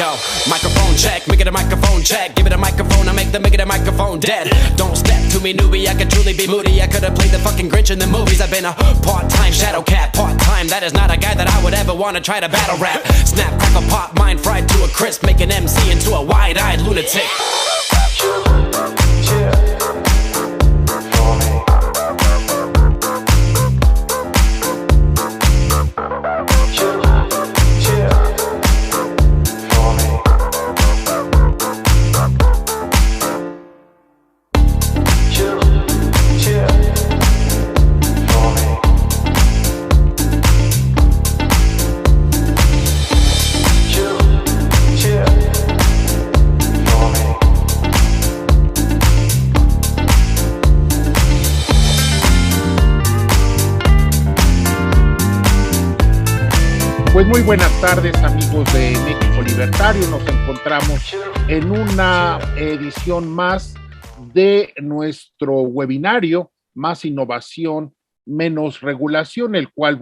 Yo, microphone check, make it a microphone check. Give it a microphone, I make the microphone dead. Don't step to me, newbie, I could truly be moody. I could have played the fucking Grinch in the movies. I've been a part-time shadow cat, part-time. That is not a guy that I would ever want to try to battle rap. Snap, crackle, pop, mind fried to a crisp. Make an MC into a wide-eyed lunatic. Pues muy buenas tardes, amigos de México Libertario. Nos encontramos en una edición más de nuestro webinario Más Innovación, Menos Regulación, el cual,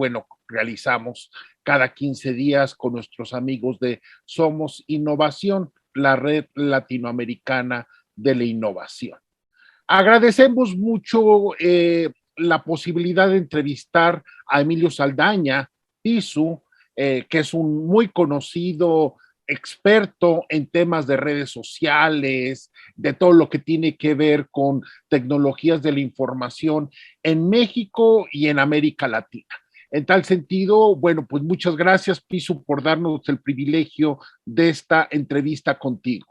realizamos cada 15 días con nuestros amigos de Somos Innovación, la red latinoamericana de la innovación. Agradecemos mucho la posibilidad de entrevistar a Emilio Saldaña, Pisu, que es un muy conocido experto en temas de redes sociales, de todo lo que tiene que ver con tecnologías de la información en México y en América Latina. En tal sentido, pues muchas gracias, Pisu, por darnos el privilegio de esta entrevista contigo.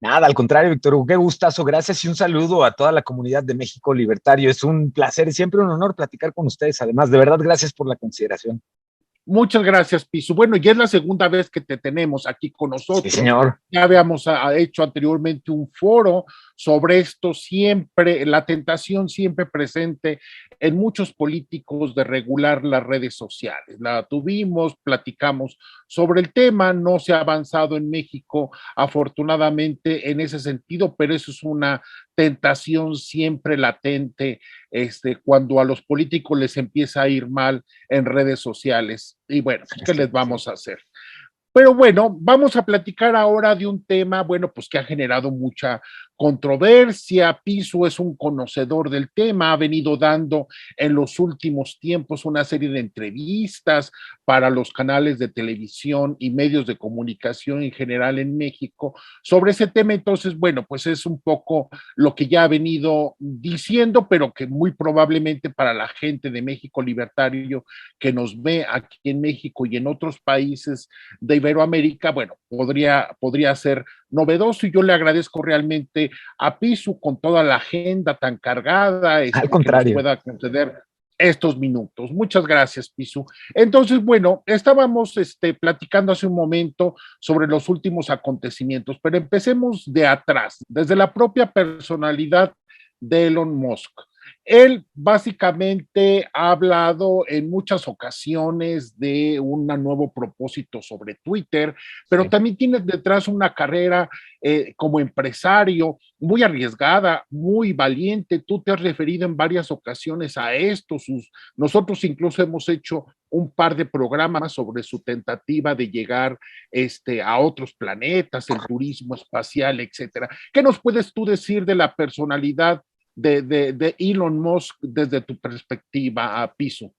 Nada, al contrario, Víctor Hugo, qué gustazo, gracias y un saludo a toda la comunidad de México Libertario. Es un placer y siempre un honor platicar con ustedes. Además, de verdad, gracias por la consideración. Muchas gracias, Pisu. Ya es la segunda vez que te tenemos aquí con nosotros. Sí, señor. Ya habíamos hecho anteriormente un foro sobre esto, siempre, la tentación siempre presente en muchos políticos de regular las redes sociales. La tuvimos, platicamos sobre el tema, no se ha avanzado en México, afortunadamente, en ese sentido, pero eso es una tentación siempre latente cuando a los políticos les empieza a ir mal en redes sociales. Y ¿qué les vamos a hacer? Pero vamos a platicar ahora de un tema, pues que ha generado mucha controversia. Pisu es un conocedor del tema, ha venido dando en los últimos tiempos una serie de entrevistas para los canales de televisión y medios de comunicación en general en México sobre ese tema. Entonces, pues es un poco lo que ya ha venido diciendo, pero que muy probablemente para la gente de México Libertario que nos ve aquí en México y en otros países de Iberoamérica, podría ser novedoso, y yo le agradezco realmente a Pisu con toda la agenda tan cargada, al contrario, que nos pueda conceder estos minutos. Muchas gracias, Pisu. Entonces, estábamos platicando hace un momento sobre los últimos acontecimientos, pero empecemos de atrás, desde la propia personalidad de Elon Musk. Él básicamente ha hablado en muchas ocasiones de un nuevo propósito sobre Twitter, pero también tiene detrás una carrera como empresario muy arriesgada, muy valiente. Tú te has referido en varias ocasiones a esto. Nosotros incluso hemos hecho un par de programas sobre su tentativa de llegar a otros planetas, el turismo espacial, etcétera. ¿Qué nos puedes tú decir de la personalidad de Elon Musk desde tu perspectiva, Pisu?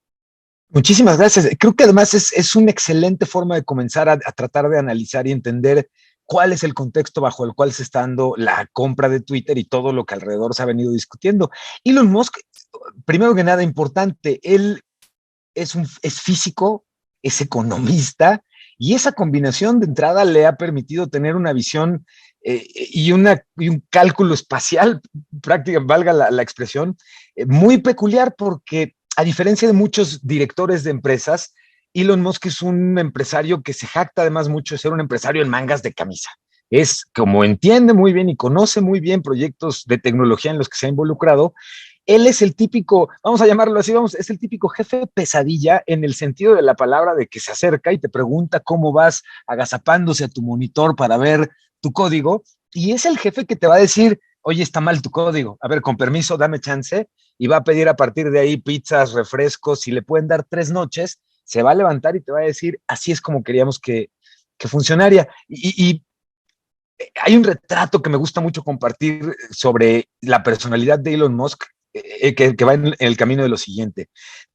Muchísimas gracias. Creo que además es una excelente forma de comenzar a tratar de analizar y entender cuál es el contexto bajo el cual se está dando la compra de Twitter y todo lo que alrededor se ha venido discutiendo. Elon Musk, primero que nada, importante, él es físico, es economista, y esa combinación de entrada le ha permitido tener una visión y un cálculo espacial, prácticamente, valga la expresión, muy peculiar, porque a diferencia de muchos directores de empresas, Elon Musk es un empresario que se jacta además mucho de ser un empresario en mangas de camisa. Es como entiende muy bien y conoce muy bien proyectos de tecnología en los que se ha involucrado. Él es el típico, vamos a llamarlo así, es el típico jefe pesadilla en el sentido de la palabra, de que se acerca y te pregunta cómo vas, agazapándose a tu monitor para ver tu código, y es el jefe que te va a decir, oye, está mal tu código, a ver, con permiso, dame chance, y va a pedir a partir de ahí pizzas, refrescos, si le pueden dar 3 noches, se va a levantar y te va a decir, así es como queríamos que que funcionaria. Y hay un retrato que me gusta mucho compartir sobre la personalidad de Elon Musk, que va en el camino de lo siguiente.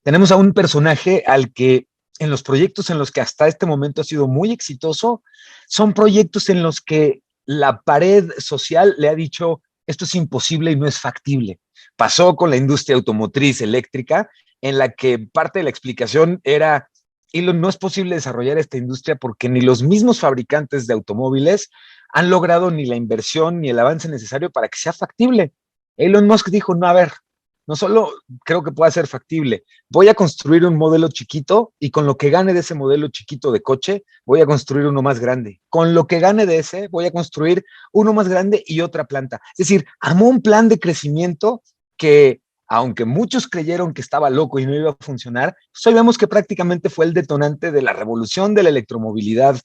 Tenemos a un personaje al que en los proyectos en los que hasta este momento ha sido muy exitoso, son proyectos en los que la pared social le ha dicho, esto es imposible y no es factible. Pasó con la industria automotriz eléctrica, en la que parte de la explicación era, Elon, no es posible desarrollar esta industria porque ni los mismos fabricantes de automóviles han logrado ni la inversión ni el avance necesario para que sea factible. Elon Musk dijo, no, a ver, no solo creo que pueda ser factible, voy a construir un modelo chiquito y con lo que gane de ese modelo chiquito de coche, voy a construir uno más grande. Con lo que gane de ese, voy a construir uno más grande y otra planta. Es decir, armó un plan de crecimiento que, aunque muchos creyeron que estaba loco y no iba a funcionar, pues hoy vemos que prácticamente fue el detonante de la revolución de la electromovilidad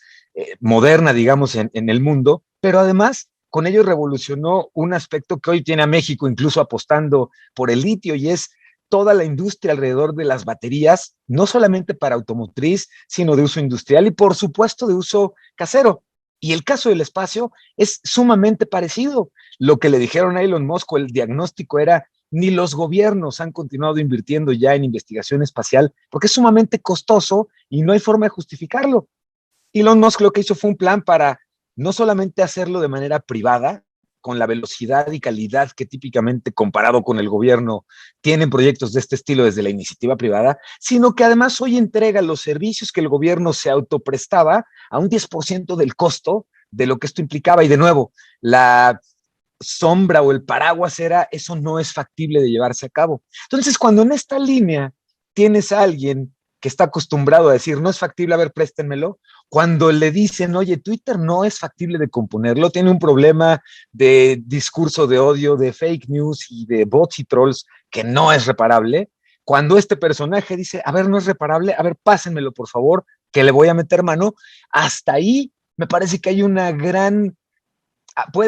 moderna, digamos, en el mundo, pero además con ello revolucionó un aspecto que hoy tiene a México incluso apostando por el litio, y es toda la industria alrededor de las baterías, no solamente para automotriz, sino de uso industrial y por supuesto de uso casero. Y el caso del espacio es sumamente parecido. Lo que le dijeron a Elon Musk, el diagnóstico era, ni los gobiernos han continuado invirtiendo ya en investigación espacial porque es sumamente costoso y no hay forma de justificarlo. Elon Musk lo que hizo fue un plan para no solamente hacerlo de manera privada, con la velocidad y calidad que típicamente comparado con el gobierno tienen proyectos de este estilo desde la iniciativa privada, sino que además hoy entrega los servicios que el gobierno se autoprestaba a un 10% del costo de lo que esto implicaba. Y de nuevo, la sombra o el paraguas era, eso no es factible de llevarse a cabo. Entonces, cuando en esta línea tienes a alguien que está acostumbrado a decir, no es factible, a ver, préstenmelo, cuando le dicen, oye, Twitter no es factible de componerlo, tiene un problema de discurso de odio, de fake news y de bots y trolls que no es reparable, cuando este personaje dice, a ver, no es reparable, a ver, pásenmelo, por favor, que le voy a meter mano, hasta ahí me parece que hay una gran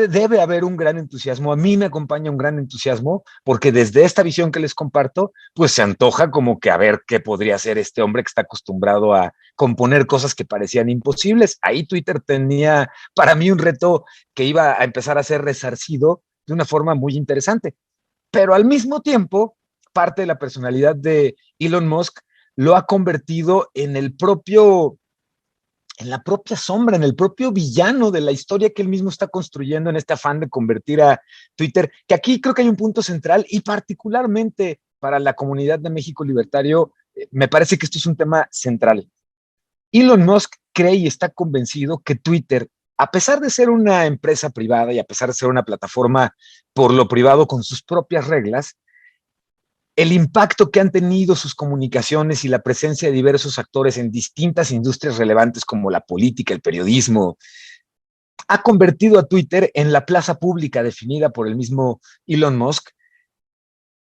debe haber un gran entusiasmo. A mí me acompaña un gran entusiasmo porque desde esta visión que les comparto, pues se antoja como que a ver qué podría hacer este hombre que está acostumbrado a componer cosas que parecían imposibles. Ahí Twitter tenía para mí un reto que iba a empezar a ser resarcido de una forma muy interesante. Pero al mismo tiempo, parte de la personalidad de Elon Musk lo ha convertido en la propia sombra, en el propio villano de la historia que él mismo está construyendo en este afán de convertir a Twitter, que aquí creo que hay un punto central y particularmente para la comunidad de México libertario, me parece que esto es un tema central. Elon Musk cree y está convencido que Twitter, a pesar de ser una empresa privada y a pesar de ser una plataforma por lo privado con sus propias reglas, el impacto que han tenido sus comunicaciones y la presencia de diversos actores en distintas industrias relevantes como la política, el periodismo, ha convertido a Twitter en la plaza pública definida por el mismo Elon Musk.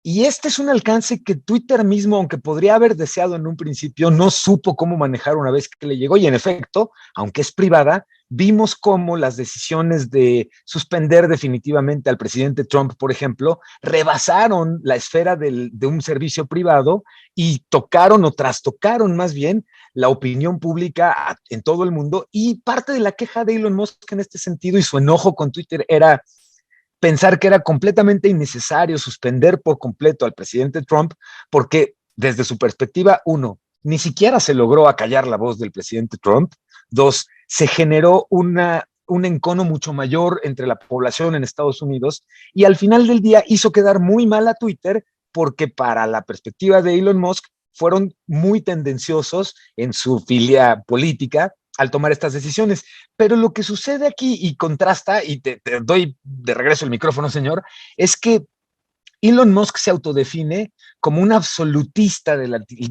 Y este es un alcance que Twitter mismo, aunque podría haber deseado en un principio, no supo cómo manejar una vez que le llegó. Y en efecto, aunque es privada, vimos cómo las decisiones de suspender definitivamente al presidente Trump, por ejemplo, rebasaron la esfera de un servicio privado y tocaron o trastocaron más bien la opinión pública en todo el mundo. Y parte de la queja de Elon Musk en este sentido y su enojo con Twitter era pensar que era completamente innecesario suspender por completo al presidente Trump porque desde su perspectiva, uno, ni siquiera se logró acallar la voz del presidente Trump. Dos, se generó un encono mucho mayor entre la población en Estados Unidos y al final del día hizo quedar muy mal a Twitter porque para la perspectiva de Elon Musk fueron muy tendenciosos en su filia política al tomar estas decisiones. Pero lo que sucede aquí y contrasta, y te doy de regreso el micrófono, señor, es que Elon Musk se autodefine como un absolutista de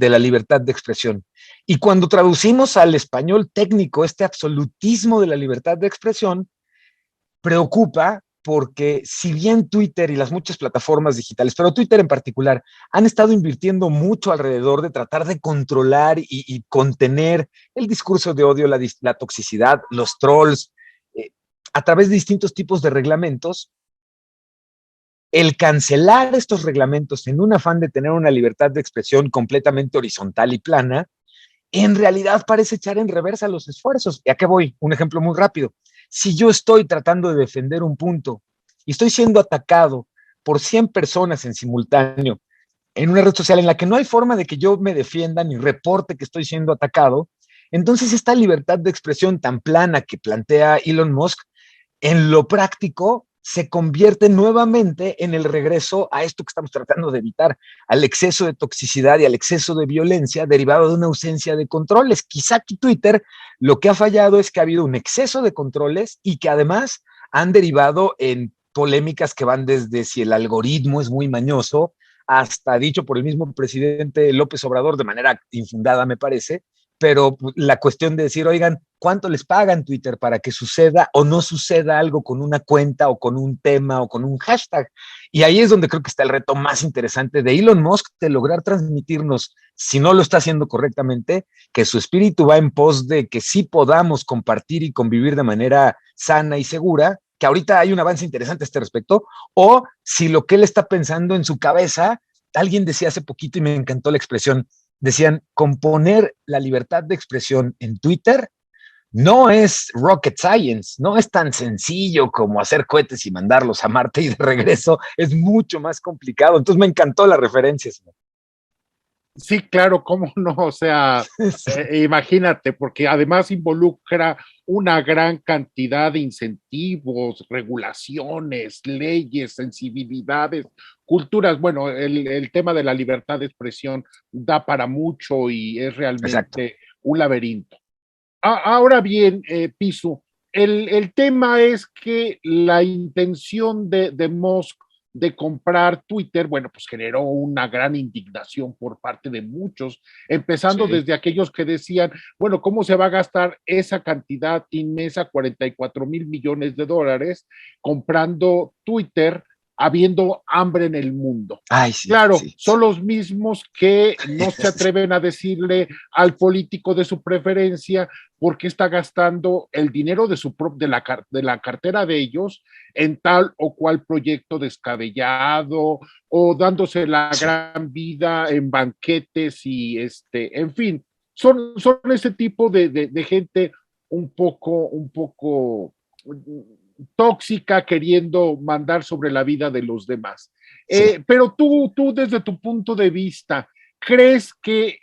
la libertad de expresión. Y cuando traducimos al español técnico este absolutismo de la libertad de expresión, preocupa porque si bien Twitter y las muchas plataformas digitales, pero Twitter en particular, han estado invirtiendo mucho alrededor de tratar de controlar y contener el discurso de odio, la toxicidad, los trolls, a través de distintos tipos de reglamentos, el cancelar estos reglamentos en un afán de tener una libertad de expresión completamente horizontal y plana, en realidad parece echar en reversa los esfuerzos. ¿Y a qué voy? Un ejemplo muy rápido. Si yo estoy tratando de defender un punto y estoy siendo atacado por 100 personas en simultáneo en una red social en la que no hay forma de que yo me defienda ni reporte que estoy siendo atacado, entonces esta libertad de expresión tan plana que plantea Elon Musk, en lo práctico, se convierte nuevamente en el regreso a esto que estamos tratando de evitar, al exceso de toxicidad y al exceso de violencia derivado de una ausencia de controles. Quizá aquí Twitter lo que ha fallado es que ha habido un exceso de controles y que además han derivado en polémicas que van desde si el algoritmo es muy mañoso, hasta dicho por el mismo presidente López Obrador de manera infundada, me parece, pero la cuestión de decir, oigan, ¿cuánto les pagan Twitter para que suceda o no suceda algo con una cuenta o con un tema o con un hashtag? Y ahí es donde creo que está el reto más interesante de Elon Musk, de lograr transmitirnos, si no lo está haciendo correctamente, que su espíritu va en pos de que sí podamos compartir y convivir de manera sana y segura, que ahorita hay un avance interesante a este respecto, o si lo que él está pensando en su cabeza, alguien decía hace poquito y me encantó la expresión, decían, componer la libertad de expresión en Twitter no es rocket science, no es tan sencillo como hacer cohetes y mandarlos a Marte y de regreso, es mucho más complicado. Entonces me encantó la referencia. Sí, claro, cómo no, o sea, imagínate, porque además involucra una gran cantidad de incentivos, regulaciones, leyes, sensibilidades, culturas. Bueno, el tema de la libertad de expresión da para mucho y es realmente Exacto. un laberinto. Ahora bien, Pisu, el tema es que la intención de Musk de comprar Twitter, bueno, pues generó una gran indignación por parte de muchos, empezando Sí. desde aquellos que decían, bueno, ¿cómo se va a gastar esa cantidad inmensa, 44,000 millones de dólares, comprando Twitter, habiendo hambre en el mundo? Ay, sí, Claro, sí, son sí. los mismos que no se atreven a decirle al político de su preferencia por qué está gastando el dinero de la cartera de ellos en tal o cual proyecto descabellado o dándose la Sí. gran vida en banquetes y en fin, son ese tipo de gente un poco tóxica queriendo mandar sobre la vida de los demás. Sí. Pero tú, desde tu punto de vista, ¿crees que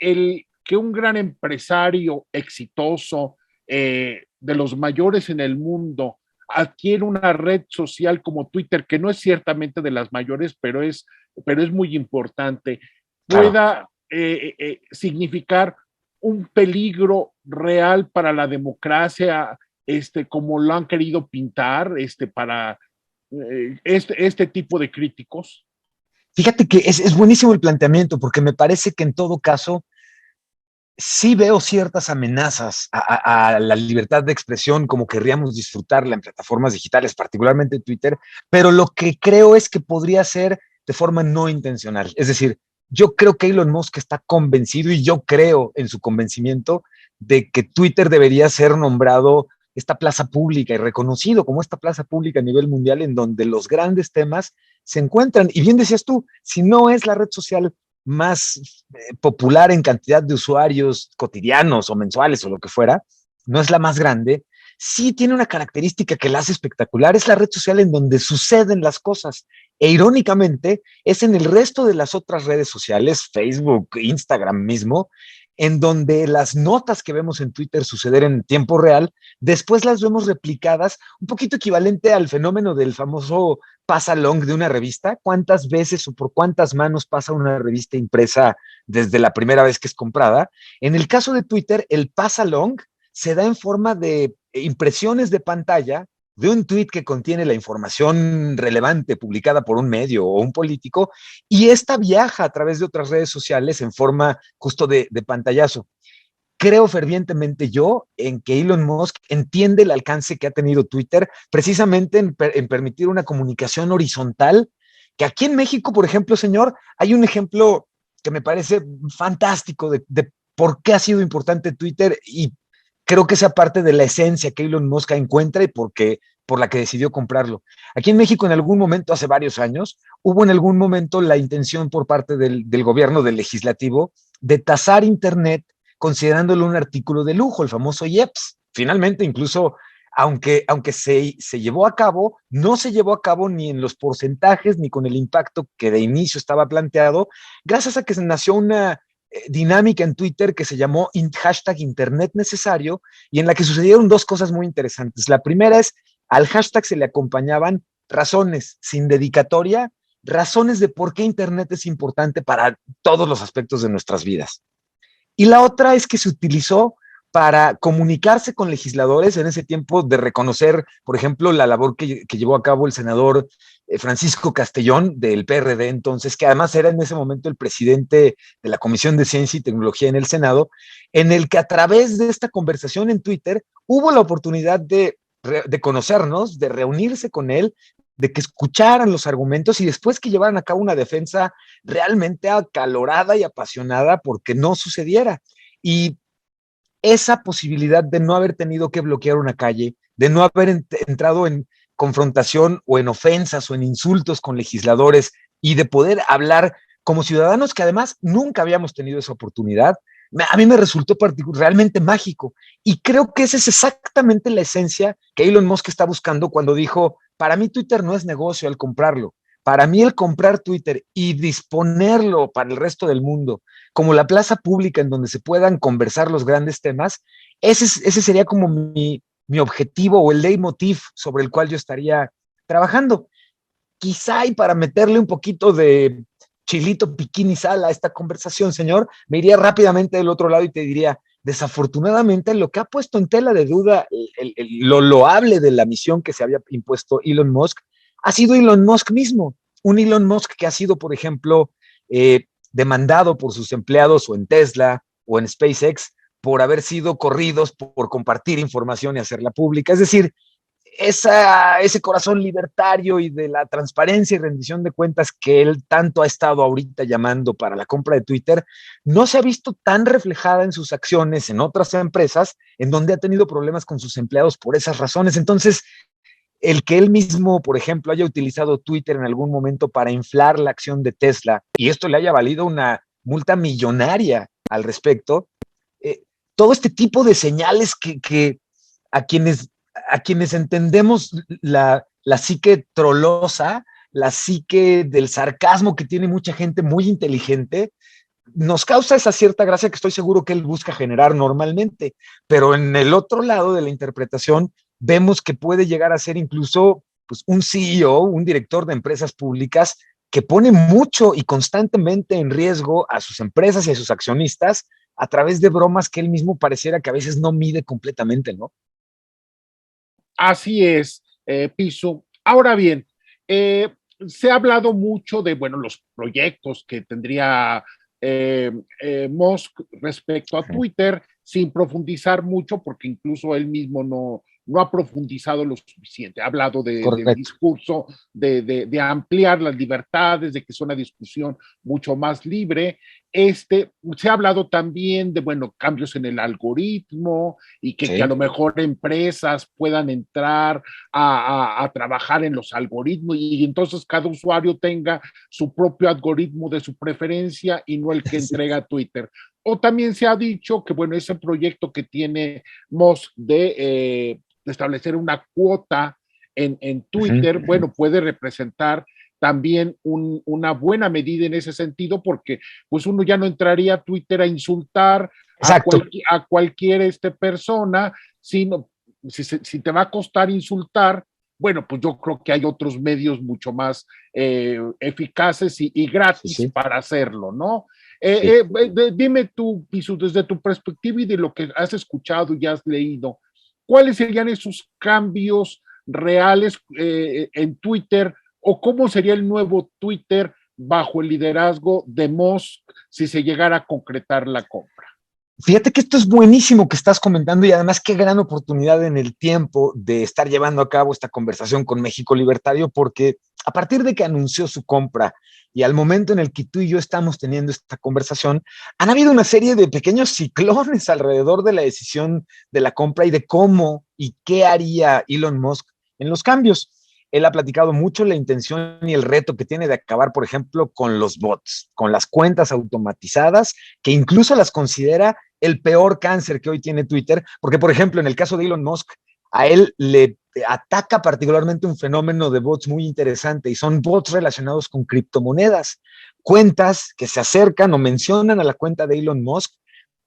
un gran empresario exitoso, de los mayores en el mundo, adquiere una red social como Twitter, que no es ciertamente de las mayores, pero es muy importante, Claro. pueda significar un peligro real para la democracia, como lo han querido pintar, para este tipo de críticos? Fíjate que es buenísimo el planteamiento, porque me parece que en todo caso sí veo ciertas amenazas a la libertad de expresión como querríamos disfrutarla en plataformas digitales, particularmente Twitter, pero lo que creo es que podría ser de forma no intencional. Es decir, yo creo que Elon Musk está convencido y yo creo en su convencimiento de que Twitter debería ser nombrado esta plaza pública y reconocido como esta plaza pública a nivel mundial en donde los grandes temas se encuentran. Y bien decías tú, si no es la red social más popular en cantidad de usuarios cotidianos o mensuales o lo que fuera, no es la más grande, sí tiene una característica que la hace espectacular, es la red social en donde suceden las cosas. E irónicamente, es en el resto de las otras redes sociales, Facebook, Instagram mismo, en donde las notas que vemos en Twitter suceder en tiempo real, después las vemos replicadas, un poquito equivalente al fenómeno del famoso pass along de una revista, cuántas veces o por cuántas manos pasa una revista impresa desde la primera vez que es comprada. En el caso de Twitter, el pass along se da en forma de impresiones de pantalla de un tweet que contiene la información relevante publicada por un medio o un político, y esta viaja a través de otras redes sociales en forma justo de pantallazo. Creo fervientemente yo en que Elon Musk entiende el alcance que ha tenido Twitter precisamente en permitir una comunicación horizontal, que aquí en México, por ejemplo, señor, hay un ejemplo que me parece fantástico de por qué ha sido importante Twitter, y creo que esa parte de la esencia que Elon Musk encuentra y por la que decidió comprarlo. Aquí en México, en algún momento, hace varios años, hubo en algún momento la intención por parte del gobierno, del legislativo, de tasar Internet considerándolo un artículo de lujo, el famoso IEPS. Finalmente, incluso, aunque se llevó a cabo, no se llevó a cabo ni en los porcentajes ni con el impacto que de inicio estaba planteado, gracias a que nació una dinámica en Twitter que se llamó hashtag Internet Necesario, y en la que sucedieron dos cosas muy interesantes. La primera es, al hashtag se le acompañaban razones sin dedicatoria, razones de por qué Internet es importante para todos los aspectos de nuestras vidas. Y la otra es que se utilizó para comunicarse con legisladores en ese tiempo, de reconocer, por ejemplo, la labor que llevó a cabo el senador Francisco Castellón del PRD entonces, que además era en ese momento el presidente de la Comisión de Ciencia y Tecnología en el Senado, en el que a través de esta conversación en Twitter hubo la oportunidad de conocernos, de reunirse con él, de que escucharan los argumentos y después que llevaran a cabo una defensa realmente acalorada y apasionada porque no sucediera. Y esa posibilidad de no haber tenido que bloquear una calle, de no haber entrado en confrontación o en ofensas o en insultos con legisladores y de poder hablar como ciudadanos que además nunca habíamos tenido esa oportunidad, a mí me resultó realmente mágico. Y creo que esa es exactamente la esencia que Elon Musk está buscando cuando dijo, para mí Twitter no es negocio al comprarlo. Para mí el comprar Twitter y disponerlo para el resto del mundo como la plaza pública en donde se puedan conversar los grandes temas, ese sería como mi objetivo o el leitmotiv sobre el cual yo estaría trabajando. Quizá, y para meterle un poquito de chilito, piquín y sal a esta conversación, señor, me iría rápidamente del otro lado y te diría, desafortunadamente, lo que ha puesto en tela de duda lo loable de la misión que se había impuesto Elon Musk ha sido Elon Musk mismo. Un Elon Musk que ha sido, por ejemplo, demandado por sus empleados o en Tesla o en SpaceX por haber sido corridos por compartir información y hacerla pública. Es decir, ese corazón libertario y de la transparencia y rendición de cuentas que él tanto ha estado ahorita llamando para la compra de Twitter, no se ha visto tan reflejada en sus acciones en otras empresas en donde ha tenido problemas con sus empleados por esas razones. Entonces, el que él mismo, por ejemplo, haya utilizado Twitter en algún momento para inflar la acción de Tesla y esto le haya valido una multa millonaria al respecto, todo este tipo de señales que a quienes entendemos la psique trolosa, la psique del sarcasmo que tiene mucha gente muy inteligente, nos causa esa cierta gracia que estoy seguro que él busca generar normalmente, pero en el otro lado de la interpretación vemos que puede llegar a ser incluso pues, un CEO, un director de empresas públicas que pone mucho y constantemente en riesgo a sus empresas y a sus accionistas a través de bromas que él mismo pareciera que a veces no mide completamente, ¿no? Así es, Piso. Ahora bien, se ha hablado mucho de, bueno, los proyectos que tendría Musk respecto a Twitter, sin profundizar mucho, porque incluso él mismo no ha profundizado lo suficiente. Ha hablado del discurso de ampliar las libertades, de que es una discusión mucho más libre. Se ha hablado también de, bueno, cambios en el algoritmo y que a lo mejor empresas puedan entrar a trabajar en los algoritmos y entonces cada usuario tenga su propio algoritmo de su preferencia y no el que entrega Twitter. O también se ha dicho que, bueno, ese proyecto que tiene Musk de establecer una cuota en Twitter, bueno, puede representar también una buena medida en ese sentido, porque pues uno ya no entraría a Twitter a insultar a cualquier persona, sino si te va a costar insultar, bueno, pues yo creo que hay otros medios mucho más eficaces y gratis para hacerlo, ¿no? Dime tú, Pisu, desde tu perspectiva y de lo que has escuchado y has leído, ¿cuáles serían esos cambios reales en Twitter o cómo sería el nuevo Twitter bajo el liderazgo de Musk si se llegara a concretar la compra? Fíjate que esto es buenísimo que estás comentando y además qué gran oportunidad en el tiempo de estar llevando a cabo esta conversación con México Libertario, porque a partir de que anunció su compra y al momento en el que tú y yo estamos teniendo esta conversación, han habido una serie de pequeños ciclones alrededor de la decisión de la compra y de cómo y qué haría Elon Musk en los cambios. Él ha platicado mucho la intención y el reto que tiene de acabar, por ejemplo, con los bots, con las cuentas automatizadas, que incluso las considera el peor cáncer que hoy tiene Twitter, porque, por ejemplo, en el caso de Elon Musk, a él le ataca particularmente un fenómeno de bots muy interesante, y son bots relacionados con criptomonedas, cuentas que se acercan o mencionan a la cuenta de Elon Musk,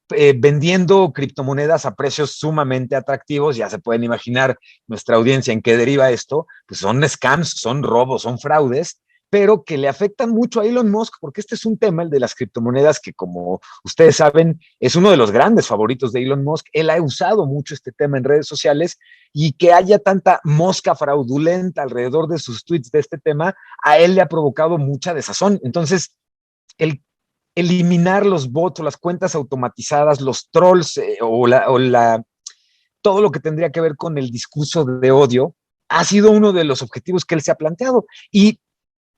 vendiendo criptomonedas a precios sumamente atractivos. Ya se pueden imaginar nuestra audiencia en qué deriva esto, pues son scams, son robos, son fraudes, pero que le afectan mucho a Elon Musk, porque este es un tema, el de las criptomonedas, que como ustedes saben, es uno de los grandes favoritos de Elon Musk. Él ha usado mucho este tema en redes sociales, y que haya tanta mosca fraudulenta alrededor de sus tweets de este tema, a él le ha provocado mucha desazón. Entonces, el eliminar los bots o las cuentas automatizadas, los trolls, todo lo que tendría que ver con el discurso de odio, ha sido uno de los objetivos que él se ha planteado. Y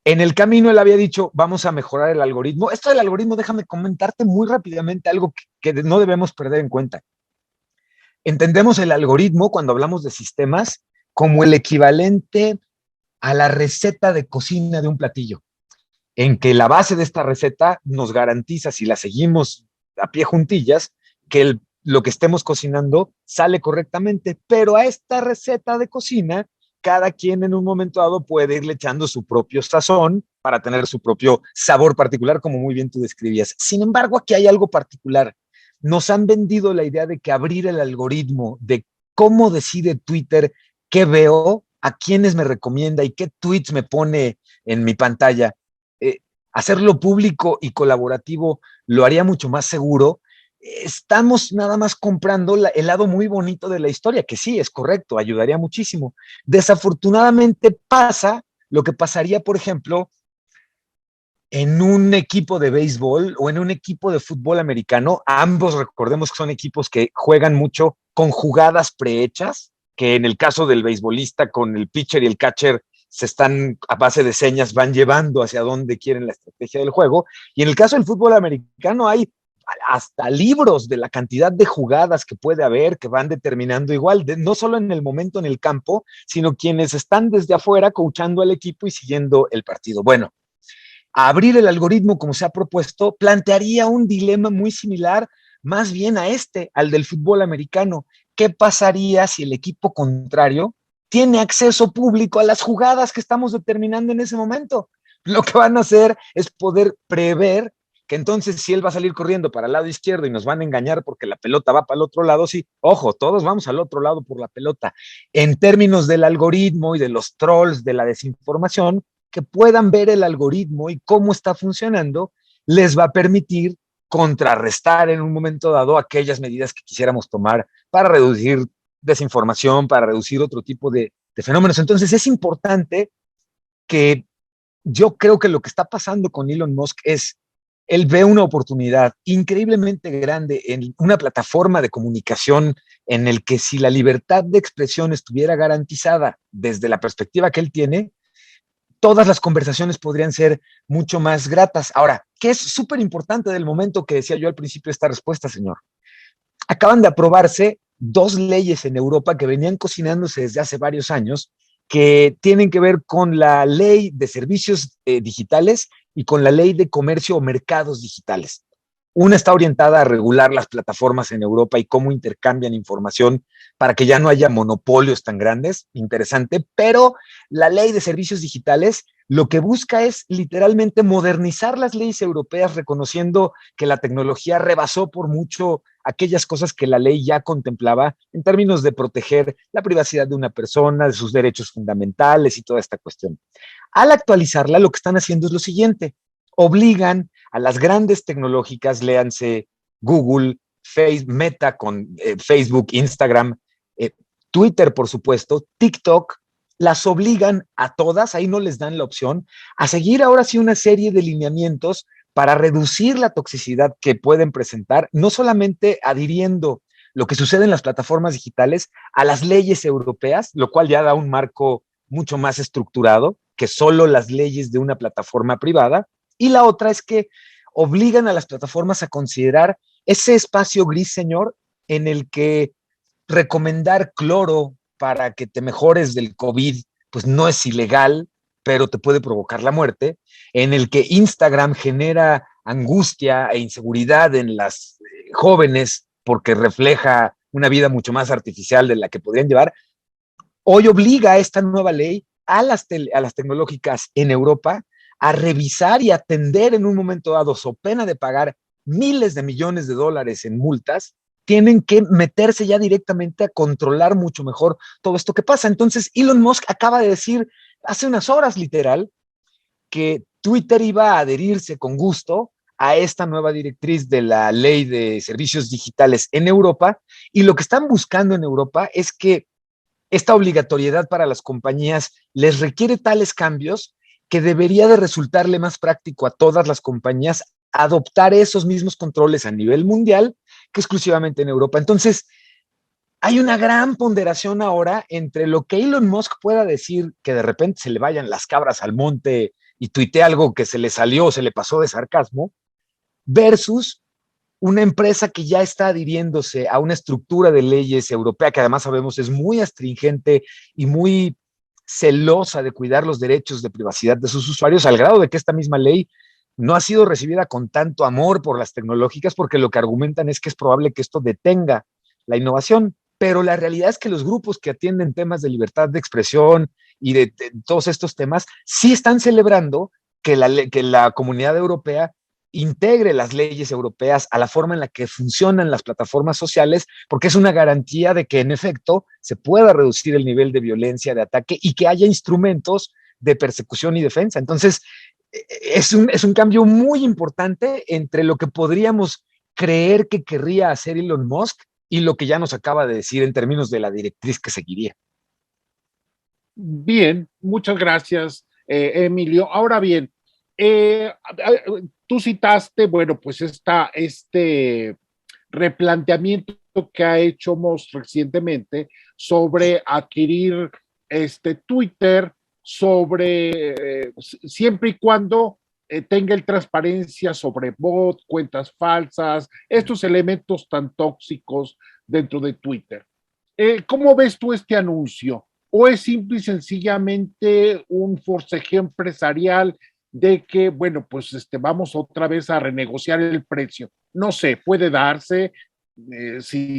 en el camino él había dicho, vamos a mejorar el algoritmo. Esto del algoritmo, déjame comentarte muy rápidamente algo que no debemos perder en cuenta. Entendemos el algoritmo, cuando hablamos de sistemas, como el equivalente a la receta de cocina de un platillo, en que la base de esta receta nos garantiza, si la seguimos a pie juntillas, que lo que estemos cocinando sale correctamente. Pero a esta receta de cocina, cada quien en un momento dado puede irle echando su propio sazón para tener su propio sabor particular, como muy bien tú describías. Sin embargo, aquí hay algo particular. Nos han vendido la idea de que abrir el algoritmo, de cómo decide Twitter qué veo, a quiénes me recomienda y qué tweets me pone en mi pantalla, hacerlo público y colaborativo lo haría mucho más seguro. Estamos nada más comprando el lado muy bonito de la historia, que sí, es correcto, ayudaría muchísimo. Desafortunadamente pasa lo que pasaría, por ejemplo, en un equipo de béisbol o en un equipo de fútbol americano. Ambos, recordemos que son equipos que juegan mucho con jugadas prehechas, que en el caso del beisbolista, con el pitcher y el catcher, se están a base de señas, van llevando hacia dónde quieren la estrategia del juego. Y en el caso del fútbol americano hay hasta libros de la cantidad de jugadas que puede haber, que van determinando igual, no solo en el momento en el campo, sino quienes están desde afuera coachando al equipo y siguiendo el partido. Bueno, abrir el algoritmo como se ha propuesto plantearía un dilema muy similar, más bien al del fútbol americano. ¿Qué pasaría si el equipo contrario tiene acceso público a las jugadas que estamos determinando en ese momento? Lo que van a hacer es poder prever que entonces, si él va a salir corriendo para el lado izquierdo y nos van a engañar porque la pelota va para el otro lado, sí, ojo, todos vamos al otro lado por la pelota. En términos del algoritmo y de los trolls, de la desinformación, que puedan ver el algoritmo y cómo está funcionando, les va a permitir contrarrestar en un momento dado aquellas medidas que quisiéramos tomar para reducir desinformación, para reducir otro tipo de fenómenos. Entonces es importante que yo creo que lo que está pasando con Elon Musk es, él ve una oportunidad increíblemente grande en una plataforma de comunicación en el que, si la libertad de expresión estuviera garantizada desde la perspectiva que él tiene, todas las conversaciones podrían ser mucho más gratas. Ahora, ¿qué es súper importante del momento que decía yo al principio de esta respuesta, señor? Acaban de aprobarse 2 leyes en Europa que venían cocinándose desde hace varios años, que tienen que ver con la ley de servicios digitales y con la ley de comercio o mercados digitales. Una está orientada a regular las plataformas en Europa y cómo intercambian información para que ya no haya monopolios tan grandes, interesante, pero la ley de servicios digitales lo que busca es literalmente modernizar las leyes europeas, reconociendo que la tecnología rebasó por mucho aquellas cosas que la ley ya contemplaba en términos de proteger la privacidad de una persona, de sus derechos fundamentales y toda esta cuestión. Al actualizarla, lo que están haciendo es lo siguiente: obligan a las grandes tecnológicas, léanse Google, Meta con Facebook, Instagram, Twitter, por supuesto, TikTok, las obligan a todas, ahí no les dan la opción, a seguir ahora sí una serie de lineamientos para reducir la toxicidad que pueden presentar, no solamente adhiriendo lo que sucede en las plataformas digitales a las leyes europeas, lo cual ya da un marco mucho más estructurado que solo las leyes de una plataforma privada, y la otra es que obligan a las plataformas a considerar ese espacio gris, señor, en el que recomendar cloro para que te mejores del COVID, pues no es ilegal, pero te puede provocar la muerte, en el que Instagram genera angustia e inseguridad en las jóvenes porque refleja una vida mucho más artificial de la que podrían llevar, hoy obliga a esta nueva ley a las tecnológicas en Europa a revisar y atender en un momento dado, so pena de pagar miles de millones de dólares en multas, tienen que meterse ya directamente a controlar mucho mejor todo esto que pasa. Entonces, Elon Musk acaba de decir hace unas horas, literal, que Twitter iba a adherirse con gusto a esta nueva directriz de la ley de servicios digitales en Europa, y lo que están buscando en Europa es que esta obligatoriedad para las compañías les requiere tales cambios que debería de resultarle más práctico a todas las compañías adoptar esos mismos controles a nivel mundial que exclusivamente en Europa. Entonces, hay una gran ponderación ahora entre lo que Elon Musk pueda decir, que de repente se le vayan las cabras al monte y tuitee algo que se le salió, se le pasó de sarcasmo, versus una empresa que ya está adhiriéndose a una estructura de leyes europea, que además sabemos es muy astringente y muy celosa de cuidar los derechos de privacidad de sus usuarios, al grado de que esta misma ley no ha sido recibida con tanto amor por las tecnológicas, porque lo que argumentan es que es probable que esto detenga la innovación. Pero la realidad es que los grupos que atienden temas de libertad de expresión y de todos estos temas sí están celebrando que la comunidad europea integre las leyes europeas a la forma en la que funcionan las plataformas sociales, porque es una garantía de que en efecto se pueda reducir el nivel de violencia, de ataque, y que haya instrumentos de persecución y defensa. Entonces, es un cambio muy importante entre lo que podríamos creer que querría hacer Elon Musk y lo que ya nos acaba de decir en términos de la directriz que seguiría. Bien, muchas gracias, Emilio. Ahora bien, tú citaste, bueno, pues este replanteamiento que ha hecho Musk recientemente sobre adquirir Twitter, sobre siempre y cuando tenga el transparencia sobre bots, cuentas falsas, estos elementos tan tóxicos dentro de Twitter. ¿Cómo ves tú este anuncio? ¿O es simple y sencillamente un forcejeo empresarial de que, bueno, pues vamos otra vez a renegociar el precio? No sé, puede darse, si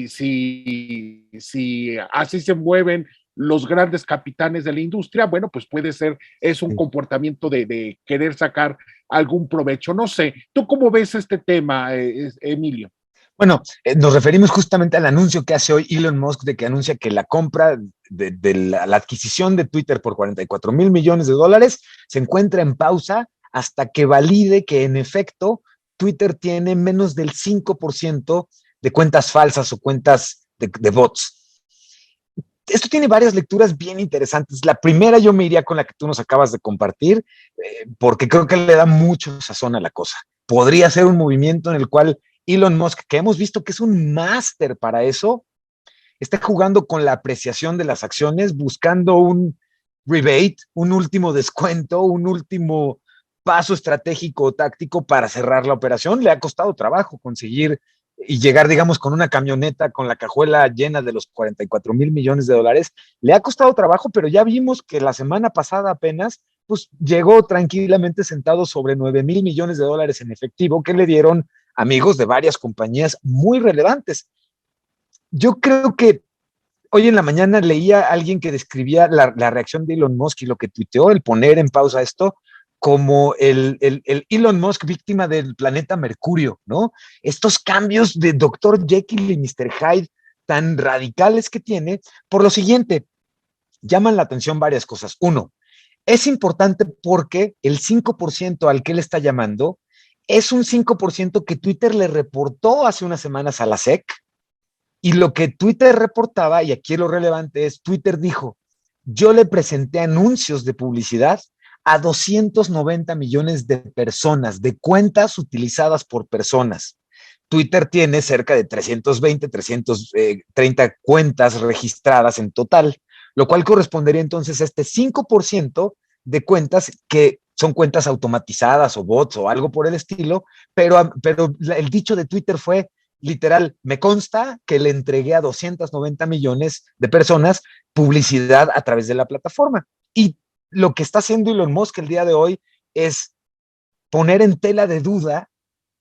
así se mueven los grandes capitanes de la industria, bueno, pues puede ser, es un comportamiento de querer sacar algún provecho. No sé, ¿tú cómo ves este tema, Emilio? Bueno, nos referimos justamente al anuncio que hace hoy Elon Musk de que anuncia que la compra de la adquisición de Twitter por 44 mil millones de dólares se encuentra en pausa hasta que valide que en efecto Twitter tiene menos del 5% de cuentas falsas o cuentas de bots. Esto tiene varias lecturas bien interesantes. La primera yo me iría con la que tú nos acabas de compartir, porque creo que le da mucho sazón a la cosa. Podría ser un movimiento en el cual Elon Musk, que hemos visto que es un máster para eso, está jugando con la apreciación de las acciones, buscando un rebate, un último descuento, un último paso estratégico o táctico para cerrar la operación. Le ha costado trabajo conseguir y llegar, digamos, con una camioneta con la cajuela llena de los 44 mil millones de dólares. Le ha costado trabajo, pero ya vimos que la semana pasada apenas pues llegó tranquilamente sentado sobre 9 mil millones de dólares en efectivo que le dieron amigos de varias compañías muy relevantes. Yo creo que hoy en la mañana leía a alguien que describía la reacción de Elon Musk y lo que tuiteó, el poner en pausa esto, como el Elon Musk víctima del planeta Mercurio, ¿no? Estos cambios de Dr. Jekyll y Mr. Hyde tan radicales que tiene, por lo siguiente, llaman la atención varias cosas. Uno, es importante porque el 5% al que él está llamando es un 5% que Twitter le reportó hace unas semanas a la SEC, y lo que Twitter reportaba, y aquí lo relevante es, Twitter dijo, yo le presenté anuncios de publicidad a 290 millones de personas, de cuentas utilizadas por personas. Twitter tiene cerca de 320, 330 cuentas registradas en total, lo cual correspondería entonces a este 5% de cuentas que son cuentas automatizadas o bots o algo por el estilo, pero el dicho de Twitter fue, literal, me consta que le entregué a 290 millones de personas publicidad a través de la plataforma. Y lo que está haciendo Elon Musk el día de hoy es poner en tela de duda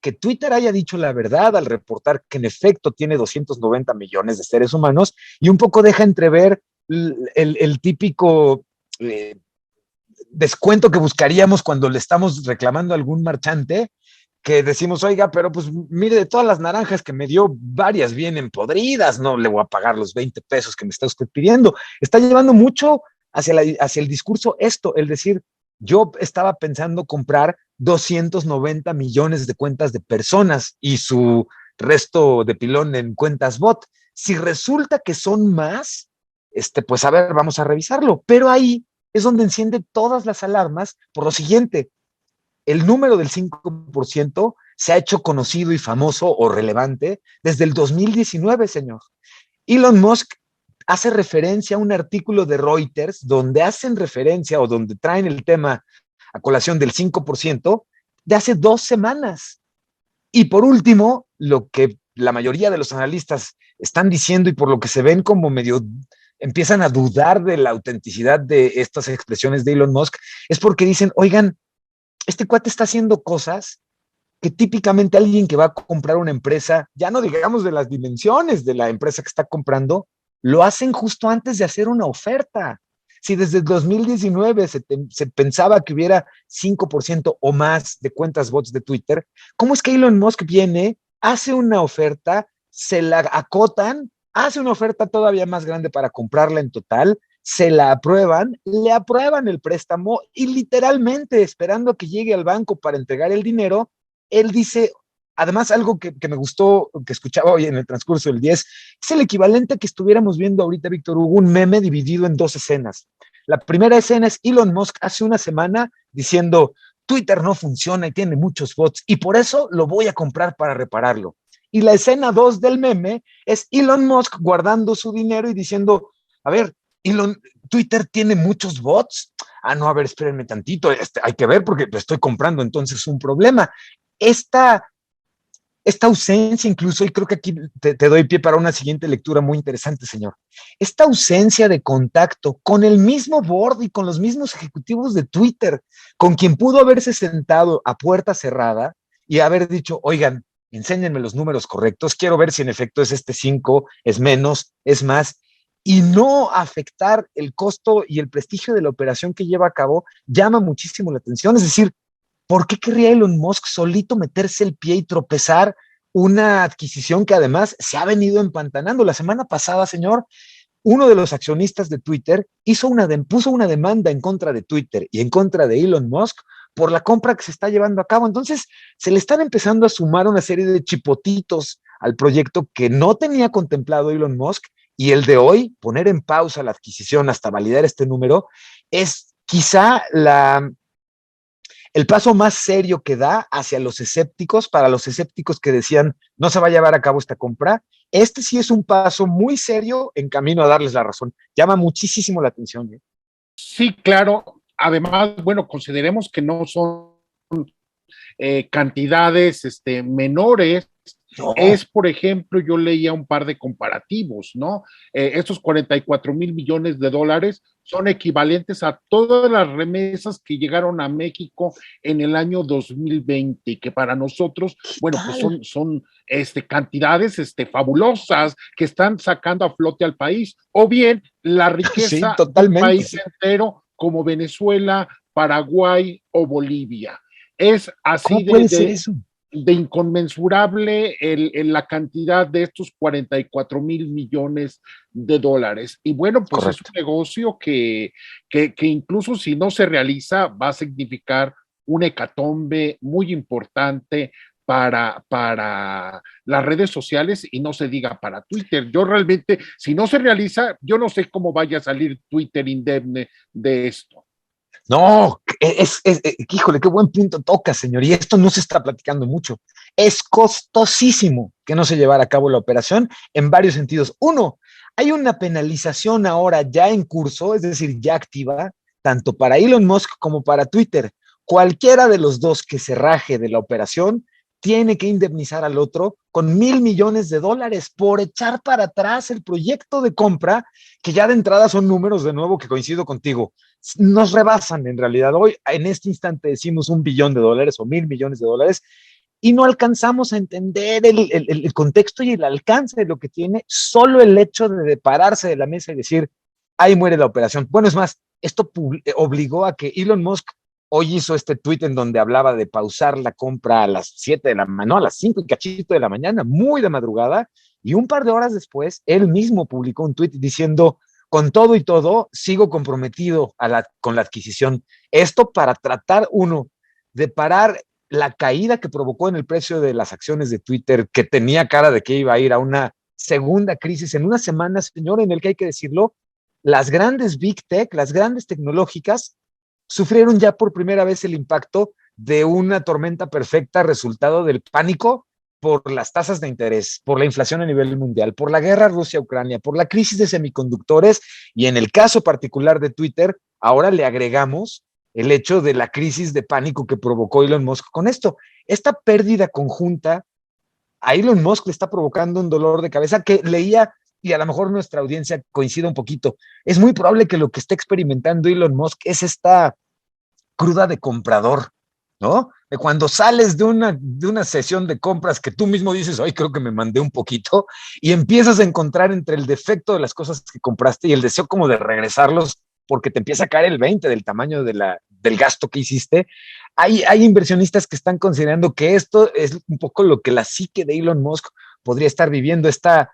que Twitter haya dicho la verdad al reportar que en efecto tiene 290 millones de seres humanos y un poco deja entrever el típico descuento que buscaríamos cuando le estamos reclamando a algún marchante, que decimos, oiga, pero pues mire, de todas las naranjas que me dio, varias vienen podridas, no le voy a pagar los 20 pesos que me está usted pidiendo. Está llevando mucho hacia el discurso esto, el decir, yo estaba pensando comprar 290 millones de cuentas de personas y su resto de pilón en cuentas bot. Si resulta que son más, pues a ver, vamos a revisarlo. Pero ahí es donde enciende todas las alarmas por lo siguiente. El número del 5% se ha hecho conocido y famoso o relevante desde el 2019, señor. Elon Musk hace referencia a un artículo de Reuters donde hacen referencia o donde traen el tema a colación del 5% de hace 2 semanas. Y por último, lo que la mayoría de los analistas están diciendo y por lo que se ven como medio empiezan a dudar de la autenticidad de estas expresiones de Elon Musk, es porque dicen, oigan, este cuate está haciendo cosas que típicamente alguien que va a comprar una empresa, ya no digamos de las dimensiones de la empresa que está comprando, lo hacen justo antes de hacer una oferta. Si desde el 2019 se pensaba que hubiera 5% o más de cuentas bots de Twitter, ¿cómo es que Elon Musk viene, hace una oferta, se la acotan, hace una oferta todavía más grande para comprarla en total, se la aprueban, le aprueban el préstamo y literalmente esperando a que llegue al banco para entregar el dinero, él dice, además algo que me gustó, que escuchaba hoy en el transcurso del 10, es el equivalente a que estuviéramos viendo ahorita, Víctor Hugo, un meme dividido en 2 escenas. La primera escena es Elon Musk hace una semana diciendo, Twitter no funciona y tiene muchos bots y por eso lo voy a comprar para repararlo. Y la escena 2 del meme es Elon Musk guardando su dinero y diciendo, a ver, Twitter tiene muchos bots. Ah, no, a ver, espérenme tantito, hay que ver porque estoy comprando entonces un problema. Esta ausencia incluso, y creo que aquí te doy pie para una siguiente lectura muy interesante, señor. Esta ausencia de contacto con el mismo board y con los mismos ejecutivos de Twitter, con quien pudo haberse sentado a puerta cerrada y haber dicho, oigan, enséñenme los números correctos, quiero ver si en efecto es 5, es menos, es más, y no afectar el costo y el prestigio de la operación que lleva a cabo, llama muchísimo la atención. Es decir, ¿por qué querría Elon Musk solito meterse el pie y tropezar una adquisición que además se ha venido empantanando? La semana pasada, señor, uno de los accionistas de Twitter puso una demanda en contra de Twitter y en contra de Elon Musk por la compra que se está llevando a cabo. Entonces, se le están empezando a sumar una serie de chipotitos al proyecto que no tenía contemplado Elon Musk, y el de hoy, poner en pausa la adquisición hasta validar este número, es quizá el paso más serio que da hacia los escépticos, para los escépticos que decían no se va a llevar a cabo esta compra. Este sí es un paso muy serio en camino a darles la razón. Llama muchísimo la atención. Sí, claro. Además, bueno, consideremos que no son cantidades menores. No. Es, por ejemplo, yo leía un par de comparativos, ¿no? Estos 44 mil millones de dólares son equivalentes a todas las remesas que llegaron a México en el año 2020, que para nosotros, bueno, pues son cantidades fabulosas que están sacando a flote al país, o bien la riqueza sí, del país entero, como Venezuela, Paraguay o Bolivia. Es así de inconmensurable la cantidad de estos 44 mil millones de dólares. Y bueno, pues correcto, es un negocio que incluso si no se realiza va a significar un hecatombe muy importante para las redes sociales y no se diga para Twitter. Yo realmente, si no se realiza, yo no sé cómo vaya a salir Twitter indemne de esto. No, híjole, qué buen punto toca, señor, y esto no se está platicando mucho. Es costosísimo que no se llevara a cabo la operación en varios sentidos. Uno, hay una penalización ahora ya en curso, es decir, ya activa, tanto para Elon Musk como para Twitter. Cualquiera de los dos que se raje de la operación tiene que indemnizar al otro con $1,000 millones por echar para atrás el proyecto de compra, que ya de entrada son números, de nuevo, que coincido contigo, nos rebasan en realidad. Hoy, en este instante, decimos $1 billón o $1,000 millones, y no alcanzamos a entender el contexto y el alcance de lo que tiene solo el hecho de pararse de la mesa y decir, ahí muere la operación. Bueno, es más, esto obligó a que Elon Musk hoy hizo este tweet en donde hablaba de pausar la compra a las 7 de la mañana, no, a las 5 y cachito de la mañana, muy de madrugada, y un par de horas después, él mismo publicó un tweet diciendo, con todo y todo, sigo comprometido con la adquisición. Esto para tratar, uno, de parar la caída que provocó en el precio de las acciones de Twitter, que tenía cara de que iba a ir a una segunda crisis en una semana, señor, en el que hay que decirlo, las grandes big tech, las grandes tecnológicas, sufrieron ya por primera vez el impacto de una tormenta perfecta resultado del pánico por las tasas de interés, por la inflación a nivel mundial, por la guerra Rusia-Ucrania, por la crisis de semiconductores y en el caso particular de Twitter, ahora le agregamos el hecho de la crisis de pánico que provocó Elon Musk con esto. Esta pérdida conjunta a Elon Musk le está provocando un dolor de cabeza que leía, y a lo mejor nuestra audiencia coincide un poquito. Es muy probable que lo que esté experimentando Elon Musk es esta cruda de comprador, ¿no? De cuando sales de una sesión de compras que tú mismo dices, ay, creo que me mandé un poquito, y empiezas a encontrar entre el defecto de las cosas que compraste y el deseo como de regresarlos porque te empieza a caer el 20 del tamaño del gasto que hiciste. Hay inversionistas que están considerando que esto es un poco lo que la psique de Elon Musk podría estar viviendo, esta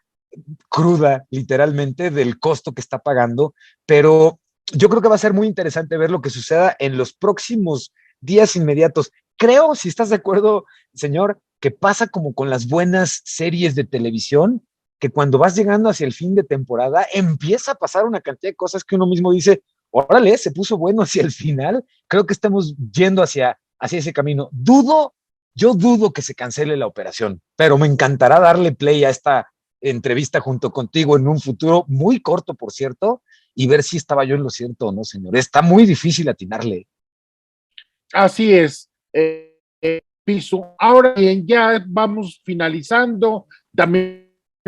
cruda, literalmente, del costo que está pagando, pero yo creo que va a ser muy interesante ver lo que suceda en los próximos días inmediatos. Creo, si estás de acuerdo, señor, que pasa como con las buenas series de televisión, que cuando vas llegando hacia el fin de temporada, empieza a pasar una cantidad de cosas que uno mismo dice, órale, se puso bueno hacia el final. Creo que estamos yendo hacia ese camino. Yo dudo que se cancele la operación, pero me encantará darle play a esta entrevista junto contigo en un futuro muy corto, por cierto, y ver si estaba yo en lo cierto o no, señor. Está muy difícil atinarle. Así es, Piso. Ahora bien, ya vamos finalizando también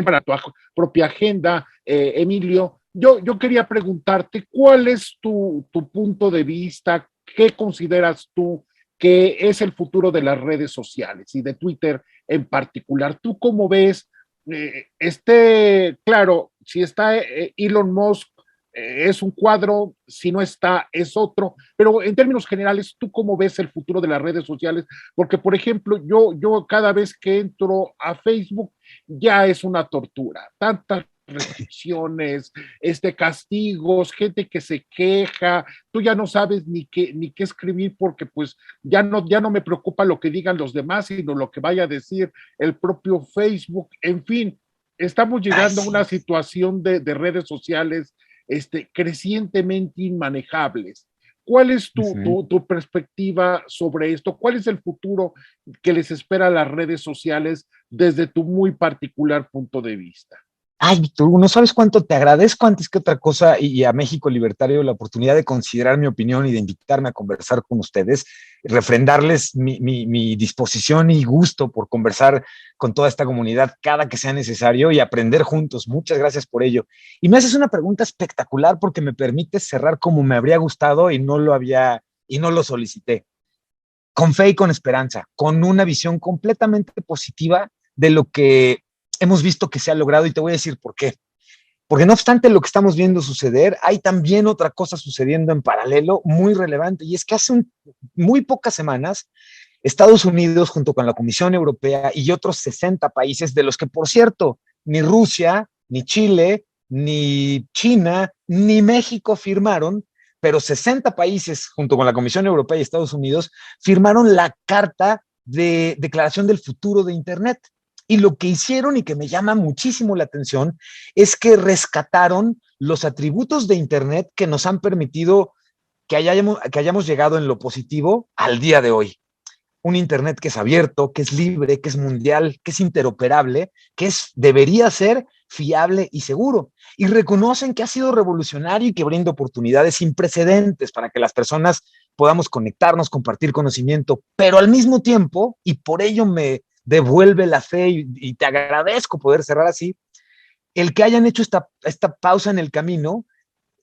para tu propia agenda, Emilio. Yo quería preguntarte, ¿cuál es tu punto de vista? ¿Qué consideras tú que es el futuro de las redes sociales y de Twitter en particular? ¿Tú cómo ves? Claro, si está Elon Musk, es un cuadro, si no está, es otro, pero en términos generales, ¿tú cómo ves el futuro de las redes sociales? Porque, por ejemplo, yo cada vez que entro a Facebook ya es una tortura, tantas restricciones, castigos, gente que se queja, tú ya no sabes ni qué escribir porque pues ya no me preocupa lo que digan los demás, sino lo que vaya a decir el propio Facebook, en fin, estamos llegando a una situación de redes sociales crecientemente inmanejables. ¿Cuál es tu perspectiva sobre esto? ¿Cuál es el futuro que les espera a las redes sociales desde tu muy particular punto de vista? Ay, Víctor, no sabes cuánto te agradezco antes que otra cosa y a México Libertario la oportunidad de considerar mi opinión y de invitarme a conversar con ustedes, refrendarles mi disposición y gusto por conversar con toda esta comunidad cada que sea necesario y aprender juntos. Muchas gracias por ello. Y me haces una pregunta espectacular porque me permite cerrar como me habría gustado y no lo solicité. Con fe y con esperanza, con una visión completamente positiva de lo que hemos visto que se ha logrado y te voy a decir por qué. Porque no obstante lo que estamos viendo suceder, hay también otra cosa sucediendo en paralelo muy relevante y es que hace muy pocas semanas Estados Unidos junto con la Comisión Europea y otros 60 países, de los que por cierto ni Rusia, ni Chile, ni China, ni México firmaron, pero 60 países junto con la Comisión Europea y Estados Unidos firmaron la Carta de Declaración del Futuro de Internet. Y lo que hicieron y que me llama muchísimo la atención es que rescataron los atributos de Internet que nos han permitido que hayamos llegado en lo positivo al día de hoy. Un Internet que es abierto, que es libre, que es mundial, que es interoperable, debería ser fiable y seguro. Y reconocen que ha sido revolucionario y que brinda oportunidades sin precedentes para que las personas podamos conectarnos, compartir conocimiento, pero al mismo tiempo, y por ello me devuelve la fe y te agradezco poder cerrar así, el que hayan hecho esta pausa en el camino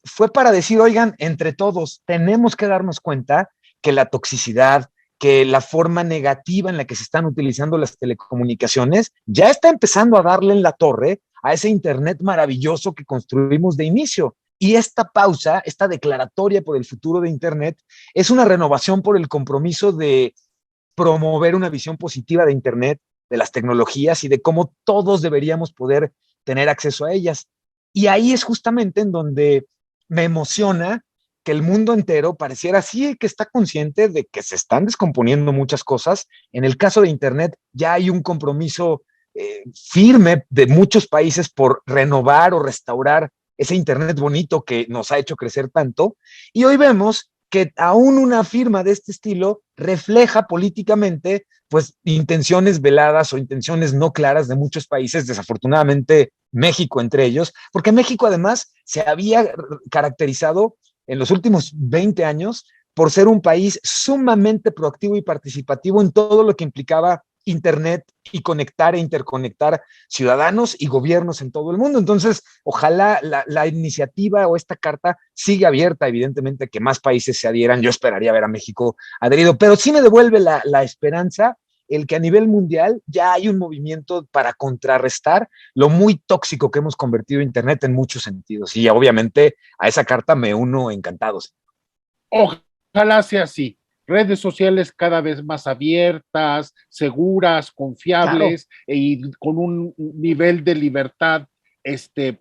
fue para decir, oigan, entre todos tenemos que darnos cuenta que la toxicidad, que la forma negativa en la que se están utilizando las telecomunicaciones ya está empezando a darle en la torre a ese Internet maravilloso que construimos de inicio. Y esta pausa, esta declaratoria por el futuro de Internet, es una renovación por el compromiso de promover una visión positiva de Internet, de las tecnologías y de cómo todos deberíamos poder tener acceso a ellas. Y ahí es justamente en donde me emociona que el mundo entero pareciera sí que está consciente de que se están descomponiendo muchas cosas. En el caso de Internet ya hay un compromiso firme de muchos países por renovar o restaurar ese Internet bonito que nos ha hecho crecer tanto. Y hoy vemos que aún una firma de este estilo refleja políticamente pues intenciones veladas o intenciones no claras de muchos países, desafortunadamente México entre ellos, porque México además se había caracterizado en los últimos 20 años por ser un país sumamente proactivo y participativo en todo lo que implicaba Internet y conectar e interconectar ciudadanos y gobiernos en todo el mundo. Entonces, ojalá la iniciativa o esta carta siga abierta, evidentemente, que más países se adhieran. Yo esperaría ver a México adherido, pero sí me devuelve la esperanza el que a nivel mundial ya hay un movimiento para contrarrestar lo muy tóxico que hemos convertido Internet en muchos sentidos. Y obviamente a esa carta me uno encantado. Ojalá sea así. Redes sociales cada vez más abiertas, seguras, confiables, claro, y con un nivel de libertad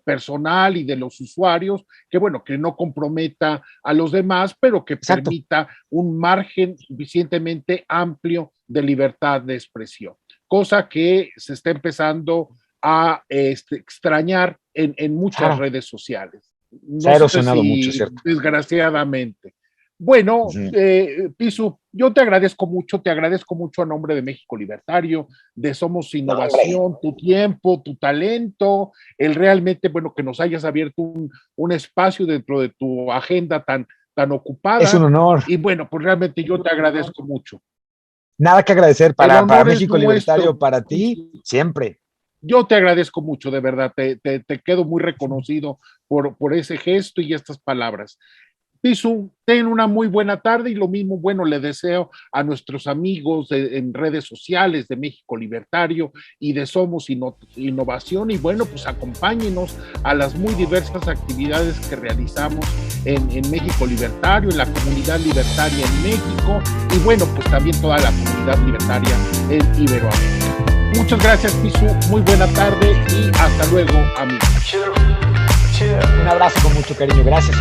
personal y de los usuarios, que bueno, que no comprometa a los demás, pero que Exacto. Permita un margen suficientemente amplio de libertad de expresión, cosa que se está empezando a extrañar en muchas redes sociales. No se ha erosionado mucho, ¿cierto? Desgraciadamente. Bueno, Pisu, yo te agradezco mucho a nombre de México Libertario, de Somos Innovación, tu tiempo, tu talento, el realmente, bueno, que nos hayas abierto un espacio dentro de tu agenda tan ocupada. Es un honor. Y bueno, pues realmente yo te agradezco mucho. Nada que agradecer para México Libertario, para ti, siempre. Yo te agradezco mucho, de verdad, te quedo muy reconocido por ese gesto y estas palabras. Pisu, ten una muy buena tarde y lo mismo, bueno, le deseo a nuestros amigos en redes sociales de México Libertario y de Somos Innovación y bueno, pues acompáñenos a las muy diversas actividades que realizamos en México Libertario, en la comunidad libertaria en México y bueno, pues también toda la comunidad libertaria en Iberoamérica. Muchas gracias, Pisu, muy buena tarde y hasta luego, amigos. Un abrazo con mucho cariño, gracias.